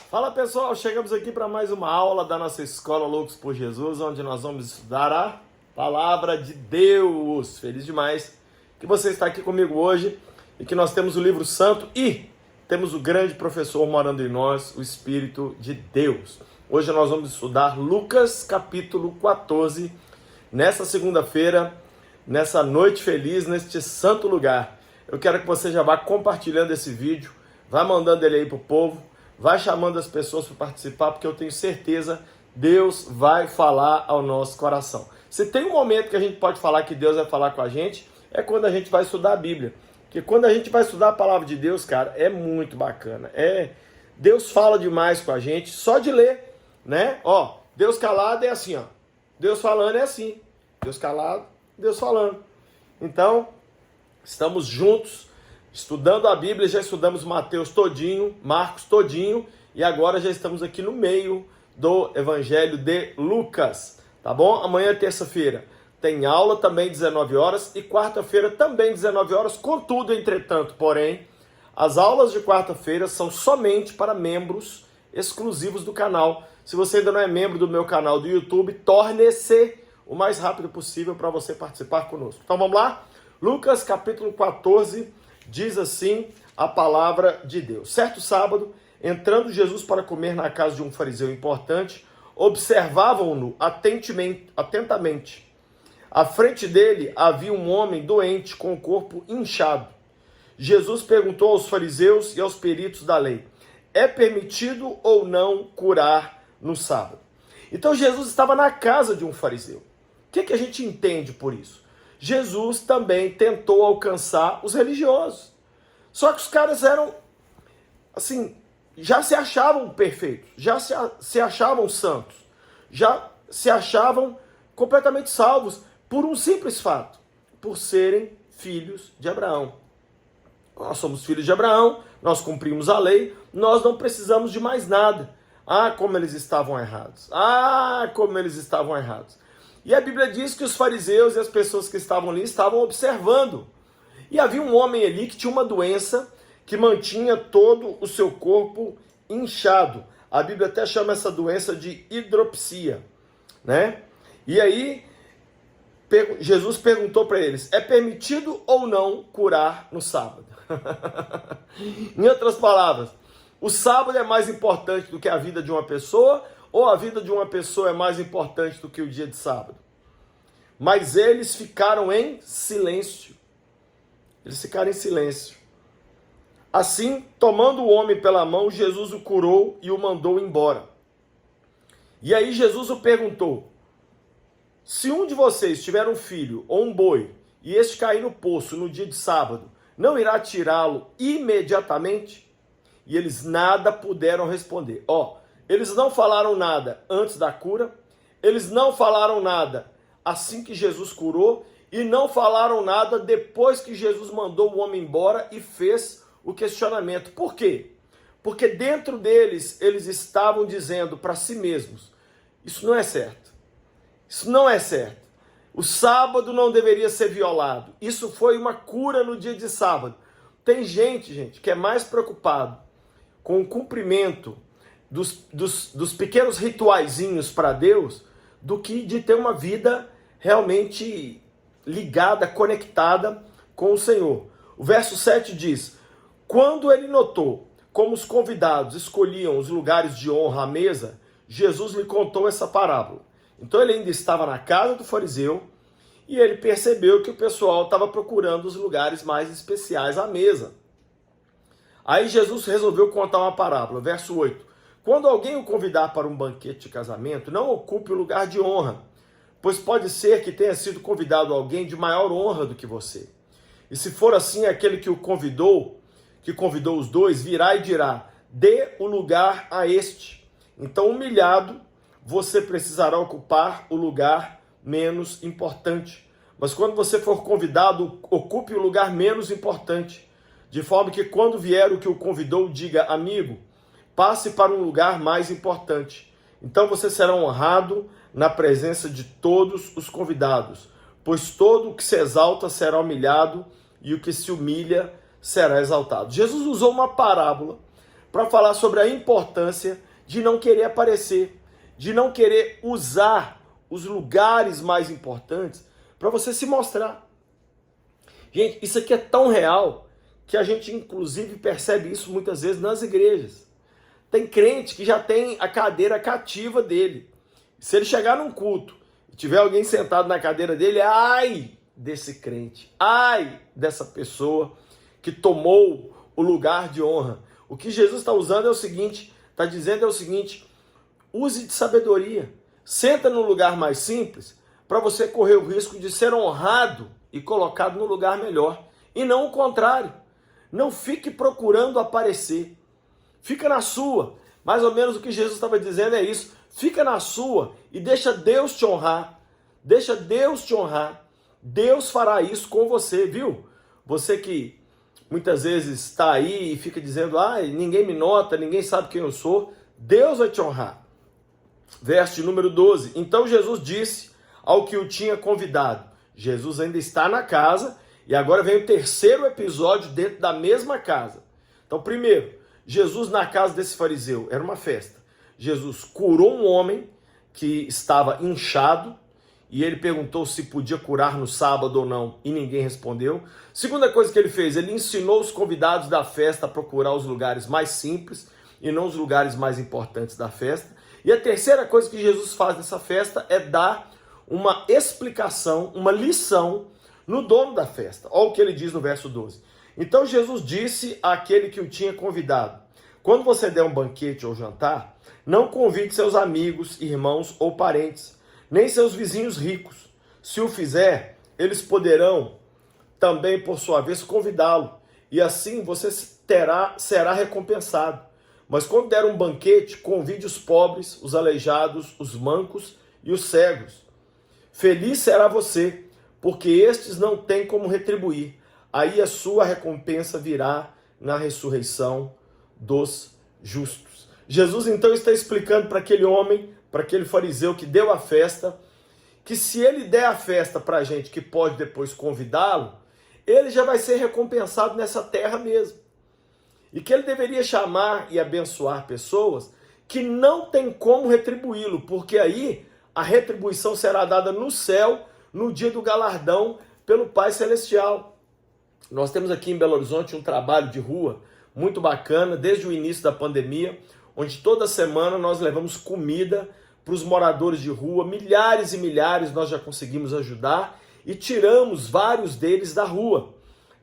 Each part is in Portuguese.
Fala pessoal, chegamos aqui para mais uma aula da nossa Escola Loucos por Jesus, onde nós vamos estudar a Palavra de Deus. Feliz demais que você está aqui comigo hoje e que nós temos o livro santo e temos o grande professor morando em nós, o Espírito de Deus. Hoje nós vamos estudar Lucas capítulo 14, nessa segunda-feira, nessa noite feliz, neste santo lugar. Eu quero que você já vá compartilhando esse vídeo, vá mandando ele aí para o povo, vai chamando as pessoas para participar, porque eu tenho certeza Deus vai falar ao nosso coração. Se tem um momento que a gente pode falar que Deus vai falar com a gente, é quando a gente vai estudar a Bíblia. Porque quando a gente vai estudar a palavra de Deus, cara, é muito bacana. Deus fala demais com a gente, só de ler, né? Ó, Deus calado é assim, ó. Deus falando é assim. Deus calado, Deus falando. Então, estamos juntos, estudando a Bíblia, já estudamos Mateus todinho, Marcos todinho, e agora já estamos aqui no meio do Evangelho de Lucas, tá bom? Amanhã, terça-feira, tem aula também 19 horas, e quarta-feira também 19 horas, contudo, entretanto, porém, as aulas de quarta-feira são somente para membros exclusivos do canal. Se você ainda não é membro do meu canal do YouTube, torne-se o mais rápido possível para você participar conosco. Então vamos lá? Lucas capítulo 14, diz assim a palavra de Deus. Certo sábado, entrando Jesus para comer na casa de um fariseu importante, observavam-no atentamente. À frente dele havia um homem doente com o corpo inchado. Jesus perguntou aos fariseus e aos peritos da lei: é permitido ou não curar no sábado? Então Jesus estava na casa de um fariseu. O que a gente entende por isso? Jesus também tentou alcançar os religiosos. Só que os caras eram, assim, já se achavam perfeitos, já se achavam santos, já se achavam completamente salvos por um simples fato, por serem filhos de Abraão. Nós somos filhos de Abraão, nós cumprimos a lei, nós não precisamos de mais nada. Ah, como eles estavam errados. Ah, como eles estavam errados. E a Bíblia diz que os fariseus e as pessoas que estavam ali estavam observando. E havia um homem ali que tinha uma doença que mantinha todo o seu corpo inchado. A Bíblia até chama essa doença de hidropsia, né? E aí, Jesus perguntou para eles: é permitido ou não curar no sábado? Em outras palavras, o sábado é mais importante do que a vida de uma pessoa, ou a vida de uma pessoa é mais importante do que o dia de sábado? Mas eles ficaram em silêncio. Eles ficaram em silêncio. Assim, tomando o homem pela mão, Jesus o curou e o mandou embora. E aí Jesus o perguntou: se um de vocês tiver um filho ou um boi, e este cair no poço no dia de sábado, não irá tirá-lo imediatamente? E eles nada puderam responder. Eles não falaram nada antes da cura, eles não falaram nada assim que Jesus curou, e não falaram nada depois que Jesus mandou o homem embora e fez o questionamento. Por quê? Porque dentro deles, eles estavam dizendo para si mesmos: isso não é certo. Isso não é certo. O sábado não deveria ser violado. Isso foi uma cura no dia de sábado. Tem gente, que é mais preocupado com o cumprimento dos pequenos rituaizinhos para Deus do que de ter uma vida realmente ligada, conectada com o Senhor. O verso 7 diz: quando ele notou como os convidados escolhiam os lugares de honra à mesa, Jesus lhe contou essa parábola. Então ele ainda estava na casa do fariseu e ele percebeu que o pessoal estava procurando os lugares mais especiais à mesa. Aí Jesus resolveu contar uma parábola. Verso 8: quando alguém o convidar para um banquete de casamento, não ocupe o lugar de honra, pois pode ser que tenha sido convidado alguém de maior honra do que você. E se for assim, aquele que convidou os dois, virá e dirá: dê o lugar a este. Então, humilhado, você precisará ocupar o lugar menos importante. Mas quando você for convidado, ocupe o lugar menos importante, de forma que quando vier o que o convidou, diga: amigo, passe para um lugar mais importante. Então você será honrado na presença de todos os convidados, pois todo o que se exalta será humilhado, e o que se humilha será exaltado. Jesus usou uma parábola para falar sobre a importância de não querer aparecer, de não querer usar os lugares mais importantes para você se mostrar. Gente, isso aqui é tão real que a gente inclusive percebe isso muitas vezes nas igrejas. Tem crente que já tem a cadeira cativa dele. Se ele chegar num culto e tiver alguém sentado na cadeira dele, ai desse crente, ai dessa pessoa que tomou o lugar de honra. O que Jesus está usando é o seguinte, está dizendo é o seguinte: use de sabedoria, senta no lugar mais simples para você correr o risco de ser honrado e colocado no lugar melhor. E não o contrário. Não fique procurando aparecer. Fica na sua. Mais ou menos o que Jesus estava dizendo é isso. Fica na sua e deixa Deus te honrar. Deixa Deus te honrar. Deus fará isso com você, viu? Você que muitas vezes está aí e fica dizendo, ninguém me nota, ninguém sabe quem eu sou. Deus vai te honrar. Verso de número 12. Então Jesus disse ao que o tinha convidado. Jesus ainda está na casa e agora vem o terceiro episódio dentro da mesma casa. Então, primeiro, Jesus na casa desse fariseu, era uma festa. Jesus curou um homem que estava inchado e ele perguntou se podia curar no sábado ou não e ninguém respondeu. Segunda coisa que ele fez, ele ensinou os convidados da festa a procurar os lugares mais simples e não os lugares mais importantes da festa. E a terceira coisa que Jesus faz nessa festa é dar uma explicação, uma lição no dono da festa. Olha o que ele diz no verso 12. Então Jesus disse àquele que o tinha convidado: quando você der um banquete ou jantar, não convide seus amigos, irmãos ou parentes, nem seus vizinhos ricos. Se o fizer, eles poderão também, por sua vez, convidá-lo, e assim você será recompensado. Mas quando der um banquete, convide os pobres, os aleijados, os mancos e os cegos. Feliz será você, porque estes não têm como retribuir. Aí a sua recompensa virá na ressurreição dos justos. Jesus então está explicando para aquele homem, para aquele fariseu que deu a festa, que se ele der a festa para a gente que pode depois convidá-lo, ele já vai ser recompensado nessa terra mesmo. E que ele deveria chamar e abençoar pessoas que não tem como retribuí-lo, porque aí a retribuição será dada no céu, no dia do galardão, pelo Pai Celestial. Nós temos aqui em Belo Horizonte um trabalho de rua muito bacana, desde o início da pandemia, onde toda semana nós levamos comida para os moradores de rua, milhares e milhares nós já conseguimos ajudar e tiramos vários deles da rua,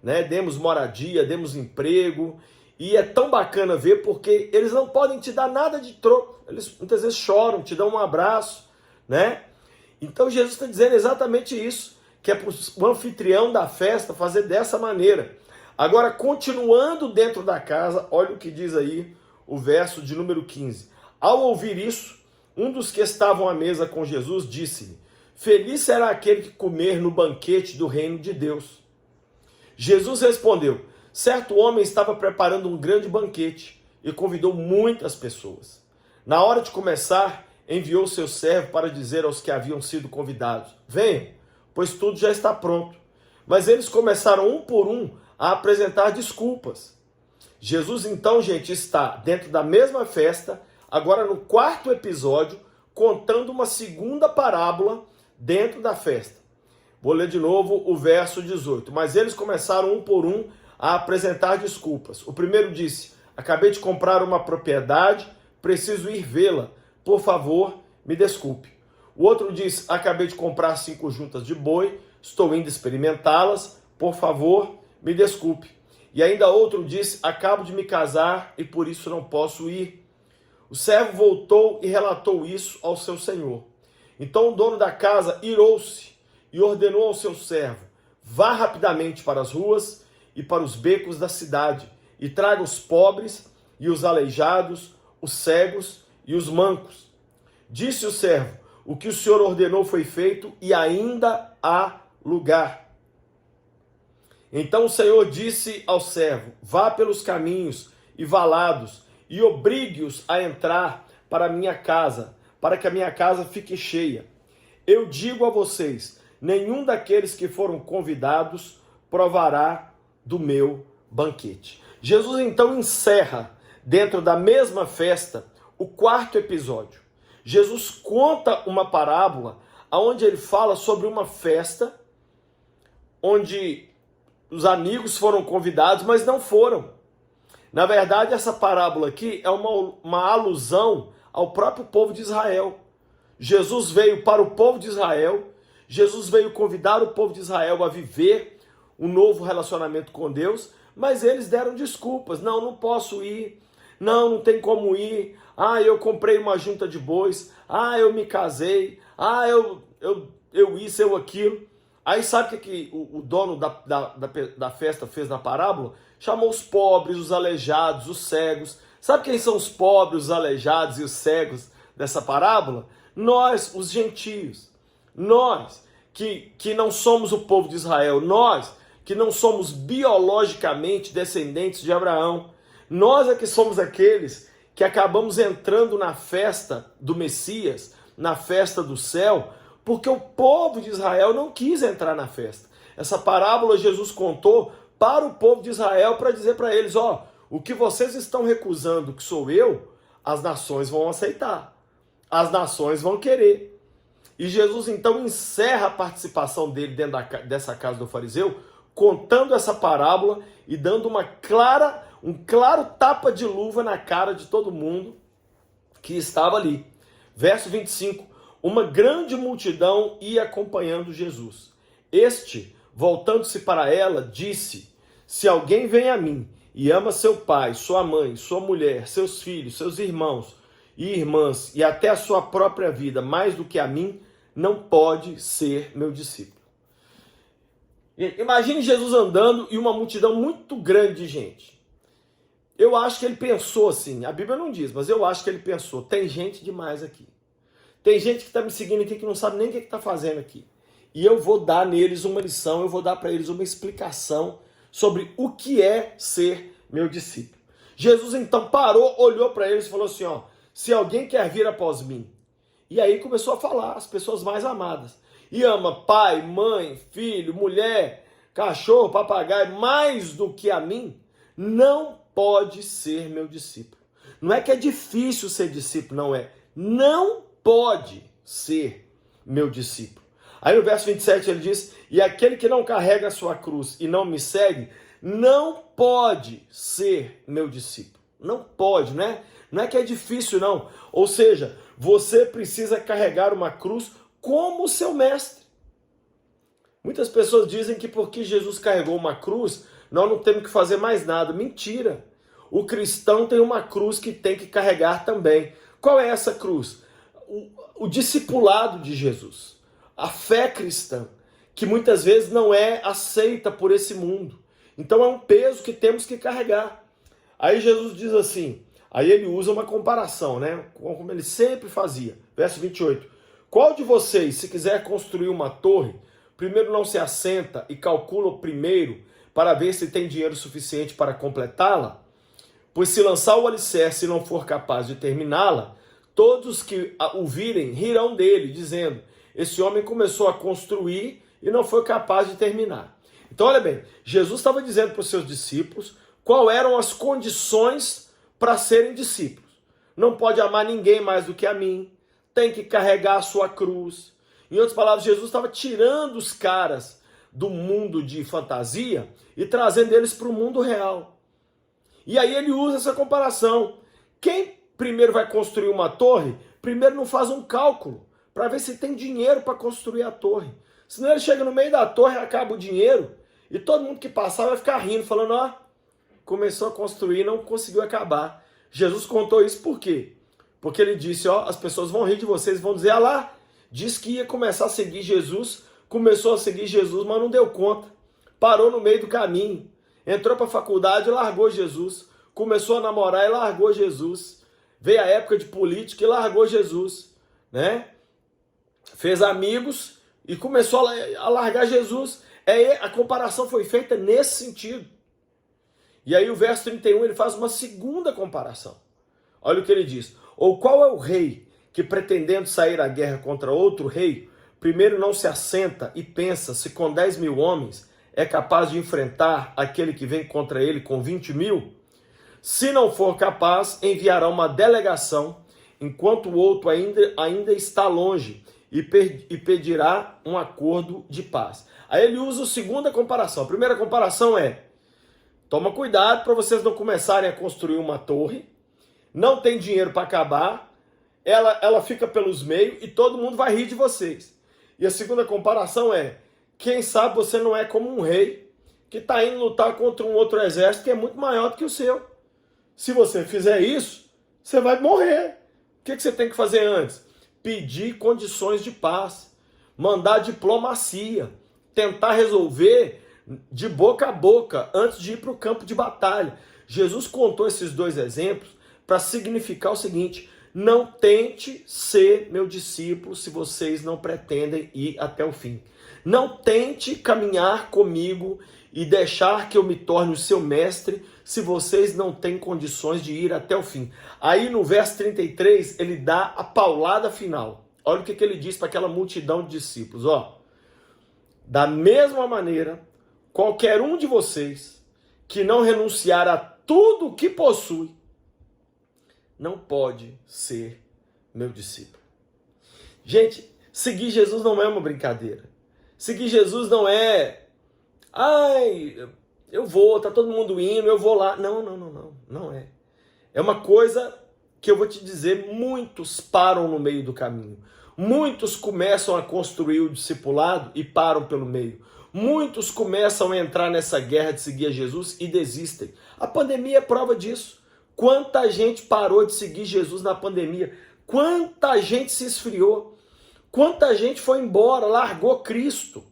né? Demos moradia, demos emprego, e é tão bacana ver porque eles não podem te dar nada de troco, eles muitas vezes choram, te dão um abraço, né? Então Jesus está dizendo exatamente isso, que é para o anfitrião da festa fazer dessa maneira. Agora, continuando dentro da casa, olha o que diz aí o verso de número 15. Ao ouvir isso, um dos que estavam à mesa com Jesus disse-lhe: feliz será aquele que comer no banquete do reino de Deus. Jesus respondeu: certo homem estava preparando um grande banquete e convidou muitas pessoas. Na hora de começar, enviou seu servo para dizer aos que haviam sido convidados: venham, pois tudo já está pronto. Mas eles começaram um por um a apresentar desculpas. Jesus então, gente, está dentro da mesma festa, agora no quarto episódio, contando uma segunda parábola dentro da festa. Vou ler de novo o verso 18. Mas eles começaram um por um a apresentar desculpas. O primeiro disse: acabei de comprar uma propriedade, preciso ir vê-la. Por favor, me desculpe. O outro disse: acabei de comprar 5 juntas de boi, estou indo experimentá-las. Por favor, me desculpe. E ainda outro disse: acabo de me casar e por isso não posso ir. O servo voltou e relatou isso ao seu senhor. Então o dono da casa irou-se e ordenou ao seu servo: vá rapidamente para as ruas e para os becos da cidade e traga os pobres e os aleijados, os cegos e os mancos. Disse o servo: o que o senhor ordenou foi feito e ainda há lugar. Então o Senhor disse ao servo: vá pelos caminhos e valados e obrigue-os a entrar para a minha casa, para que a minha casa fique cheia. Eu digo a vocês, nenhum daqueles que foram convidados provará do meu banquete. Jesus então encerra dentro da mesma festa, o quarto episódio. Jesus conta uma parábola onde ele fala sobre uma festa onde os amigos foram convidados, mas não foram. Na verdade, essa parábola aqui é uma alusão ao próprio povo de Israel. Jesus veio para o povo de Israel, Jesus veio convidar o povo de Israel a viver um novo relacionamento com Deus, mas eles deram desculpas. Não posso ir. Não tem como ir. Eu comprei uma junta de bois. Eu me casei. Eu isso, eu aquilo. Aí sabe o que o dono da festa fez na parábola? Chamou os pobres, os aleijados, os cegos. Sabe quem são os pobres, os aleijados e os cegos dessa parábola? Nós, os gentios. Nós, que não somos o povo de Israel. Nós, que não somos biologicamente descendentes de Abraão. Nós é que somos aqueles que acabamos entrando na festa do Messias, na festa do céu, porque o povo de Israel não quis entrar na festa. Essa parábola Jesus contou para o povo de Israel para dizer para eles, o que vocês estão recusando, que sou eu, as nações vão aceitar. As nações vão querer. E Jesus então encerra a participação dele dentro dessa casa do fariseu, contando essa parábola e dando um claro tapa de luva na cara de todo mundo que estava ali. Verso 25. Uma grande multidão ia acompanhando Jesus. Este, voltando-se para ela, disse: se alguém vem a mim e ama seu pai, sua mãe, sua mulher, seus filhos, seus irmãos e irmãs e até a sua própria vida mais do que a mim, não pode ser meu discípulo. Imagine Jesus andando e uma multidão muito grande de gente. Eu acho que ele pensou assim, a Bíblia não diz, mas eu acho que ele pensou, tem gente demais aqui. Tem gente que está me seguindo aqui que não sabe nem o que está fazendo aqui. E eu vou dar neles uma lição, eu vou dar para eles uma explicação sobre o que é ser meu discípulo. Jesus então parou, olhou para eles e falou assim, se alguém quer vir após mim. E aí começou a falar as pessoas mais amadas. E ama pai, mãe, filho, mulher, cachorro, papagaio, mais do que a mim, não pode ser meu discípulo. Não é que é difícil ser discípulo, não é. Não pode ser meu discípulo. Aí no verso 27 ele diz, e aquele que não carrega a sua cruz e não me segue, não pode ser meu discípulo. Não pode, né? Não é que é difícil, não. Ou seja, você precisa carregar uma cruz como seu mestre. Muitas pessoas dizem que porque Jesus carregou uma cruz, nós não temos que fazer mais nada. Mentira! O cristão tem uma cruz que tem que carregar também. Qual é essa cruz? O discipulado de Jesus. A fé cristã, que muitas vezes não é aceita por esse mundo. Então é um peso que temos que carregar. Aí Jesus diz assim, aí ele usa uma comparação, né? Como ele sempre fazia. Verso 28. Qual de vocês, se quiser construir uma torre, primeiro não se assenta e calcula primeiro para ver se tem dinheiro suficiente para completá-la? Pois se lançar o alicerce e não for capaz de terminá-la, todos que o virem rirão dele, dizendo, esse homem começou a construir e não foi capaz de terminar. Então olha bem, Jesus estava dizendo para os seus discípulos quais eram as condições para serem discípulos. Não pode amar ninguém mais do que a mim, tem que carregar a sua cruz. Em outras palavras, Jesus estava tirando os caras do mundo de fantasia e trazendo eles para o mundo real. E aí ele usa essa comparação. Quem primeiro vai construir uma torre, primeiro não faz um cálculo para ver se tem dinheiro para construir a torre. Senão ele chega no meio da torre, acaba o dinheiro e todo mundo que passar vai ficar rindo, falando, começou a construir e não conseguiu acabar. Jesus contou isso por quê? Porque ele disse, as pessoas vão rir de vocês, vão dizer, lá, disse que ia começar a seguir Jesus, começou a seguir Jesus, mas não deu conta. Parou no meio do caminho. Entrou para a faculdade e largou Jesus. Começou a namorar e largou Jesus. Veio a época de política e largou Jesus. Né? Fez amigos e começou a largar Jesus. A comparação foi feita nesse sentido. E aí o verso 31 ele faz uma segunda comparação. Olha o que ele diz. Ou qual é o rei que, pretendendo sair à guerra contra outro rei, primeiro não se assenta e pensa se com 10.000 homens é capaz de enfrentar aquele que vem contra ele com 20.000? Se não for capaz, enviará uma delegação, enquanto o outro ainda está longe, e pedirá um acordo de paz. Aí ele usa a segunda comparação. A primeira comparação é: toma cuidado para vocês não começarem a construir uma torre, não tem dinheiro para acabar, ela fica pelos meios e todo mundo vai rir de vocês. E a segunda comparação é: quem sabe você não é como um rei que está indo lutar contra um outro exército que é muito maior do que o seu. Se você fizer isso, você vai morrer. O que você tem que fazer antes? Pedir condições de paz, mandar diplomacia, tentar resolver de boca a boca antes de ir para o campo de batalha. Jesus contou esses dois exemplos para significar o seguinte: não tente ser meu discípulo se vocês não pretendem ir até o fim. Não tente caminhar comigo e deixar que eu me torne o seu mestre se vocês não têm condições de ir até o fim. Aí no verso 33, ele dá a paulada final. Olha o que ele diz para aquela multidão de discípulos. Ó, da mesma maneira, qualquer um de vocês que não renunciar a tudo o que possui, não pode ser meu discípulo. Gente, seguir Jesus não é uma brincadeira. Seguir Jesus não é: ai, eu vou, tá todo mundo indo, eu vou lá. Não é. É uma coisa que eu vou te dizer: muitos param no meio do caminho. Muitos começam a construir o discipulado e param pelo meio. Muitos começam a entrar nessa guerra de seguir a Jesus e desistem. A pandemia é prova disso. Quanta gente parou de seguir Jesus na pandemia? Quanta gente se esfriou? Quanta gente foi embora, largou Cristo?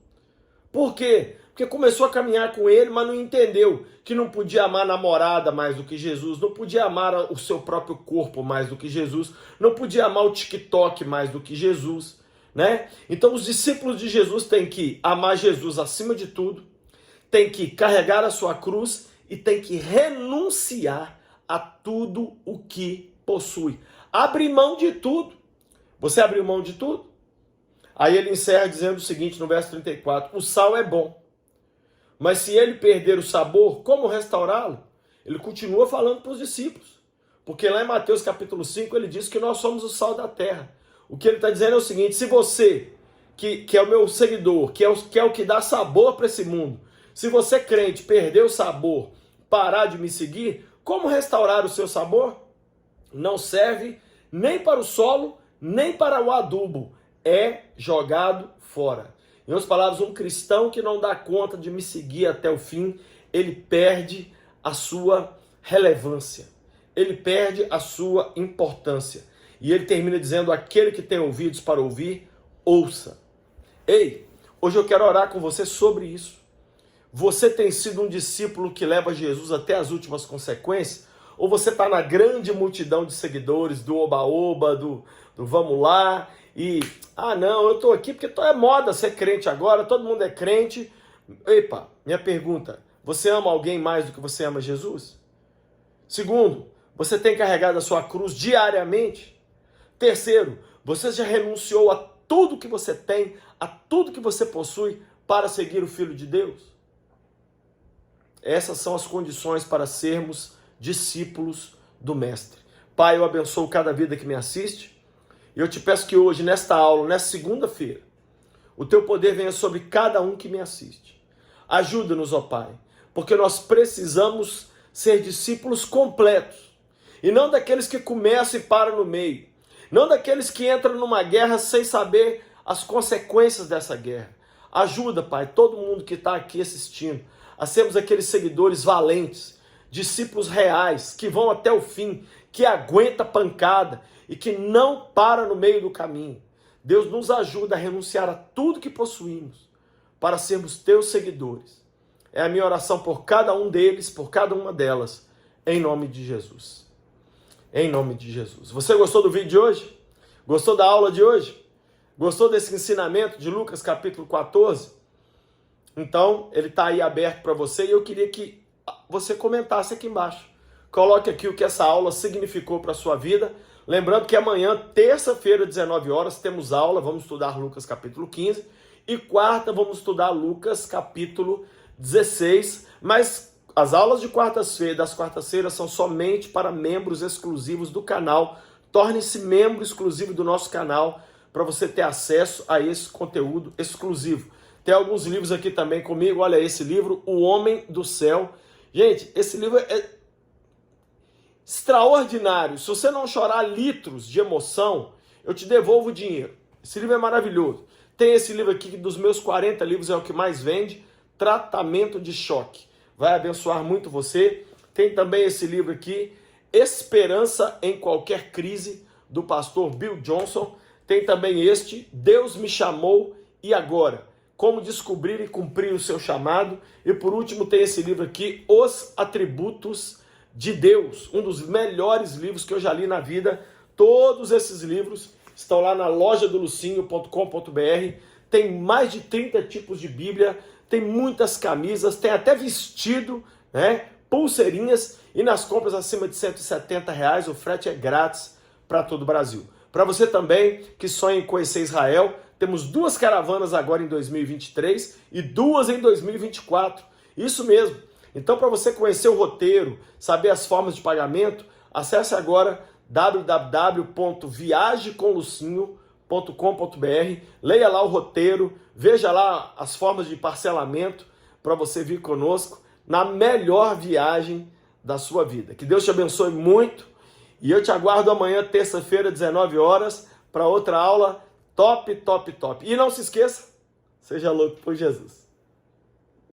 Por quê? Porque começou a caminhar com ele, mas não entendeu que não podia amar a namorada mais do que Jesus, não podia amar o seu próprio corpo mais do que Jesus, não podia amar o TikTok mais do que Jesus, né? Então os discípulos de Jesus têm que amar Jesus acima de tudo, têm que carregar a sua cruz e têm que renunciar a tudo o que possui. Abrir mão de tudo. Você abriu mão de tudo? Aí ele encerra dizendo o seguinte no verso 34: o sal é bom, mas se ele perder o sabor, como restaurá-lo? Ele continua falando para os discípulos, porque lá em Mateus capítulo 5 ele diz que nós somos o sal da terra. O que ele está dizendo é o seguinte: se você, que é o meu seguidor, que é o que dá sabor para esse mundo, se você, crente, perder o sabor, parar de me seguir, como restaurar o seu sabor? Não serve nem para o solo, nem para o adubo, é jogado fora. Em outras palavras, um cristão que não dá conta de me seguir até o fim, ele perde a sua relevância, ele perde a sua importância. E ele termina dizendo: aquele que tem ouvidos para ouvir, ouça. Ei, hoje eu quero orar com você sobre isso. Você tem sido um discípulo que leva Jesus até as últimas consequências? Ou você está na grande multidão de seguidores do oba-oba, do vamos lá, e não, eu estou aqui porque é moda ser crente agora, todo mundo é crente. Epa, minha pergunta: você ama alguém mais do que você ama Jesus? Segundo, você tem carregado a sua cruz diariamente? Terceiro, você já renunciou a tudo que você tem, a tudo que você possui para seguir o Filho de Deus? Essas são as condições para sermos discípulos do Mestre. Pai, eu abençoo cada vida que me assiste. E eu te peço que hoje, nesta aula, nesta segunda-feira, o teu poder venha sobre cada um que me assiste. Ajuda-nos, ó Pai, porque nós precisamos ser discípulos completos. E não daqueles que começam e param no meio. Não daqueles que entram numa guerra sem saber as consequências dessa guerra. Ajuda, Pai, todo mundo que está aqui assistindo, a sermos aqueles seguidores valentes, discípulos reais, que vão até o fim, que aguenta a pancada e que não para no meio do caminho. Deus nos ajuda a renunciar a tudo que possuímos para sermos teus seguidores. É a minha oração por cada um deles, por cada uma delas, em nome de Jesus. Em nome de Jesus. Você gostou do vídeo de hoje? Gostou da aula de hoje? Gostou desse ensinamento de Lucas capítulo 14? Então, ele está aí aberto para você e eu queria que você comentasse aqui embaixo. Coloque aqui o que essa aula significou para a sua vida. Lembrando que amanhã, terça-feira, 19 horas, temos aula, vamos estudar Lucas capítulo 15. E quarta, vamos estudar Lucas capítulo 16. Mas As aulas de das quartas-feiras são somente para membros exclusivos do canal. Torne-se membro exclusivo do nosso canal para você ter acesso a esse conteúdo exclusivo. Tem alguns livros aqui também comigo. Olha esse livro, O Homem do Céu. Gente, esse livro é extraordinário. Se você não chorar litros de emoção, eu te devolvo o dinheiro. Esse livro é maravilhoso. Tem esse livro aqui que dos meus 40 livros é o que mais vende, Tratamento de Choque. Vai abençoar muito você. Tem também esse livro aqui, Esperança em Qualquer Crise, do pastor Bill Johnson. Tem também este, Deus me chamou e agora? Como descobrir e cumprir o seu chamado. E por último tem esse livro aqui, Os Atributos de Deus. Um dos melhores livros que eu já li na vida. Todos esses livros estão lá na loja do lucinho.com.br. Tem mais de 30 tipos de Bíblia, tem muitas camisas, tem até vestido, né? Pulseirinhas, e nas compras acima de R$170, o frete é grátis para todo o Brasil. Para você também que sonha em conhecer Israel, temos 2 caravanas agora em 2023 e 2 em 2024. Isso mesmo. Então, para você conhecer o roteiro, saber as formas de pagamento, acesse agora www.viagecomlucinho.com.br, leia lá o roteiro, veja lá as formas de parcelamento para você vir conosco na melhor viagem da sua vida. Que Deus te abençoe muito e eu te aguardo amanhã, terça-feira, 19 horas, para outra aula top, top, top. E não se esqueça, seja louco por Jesus.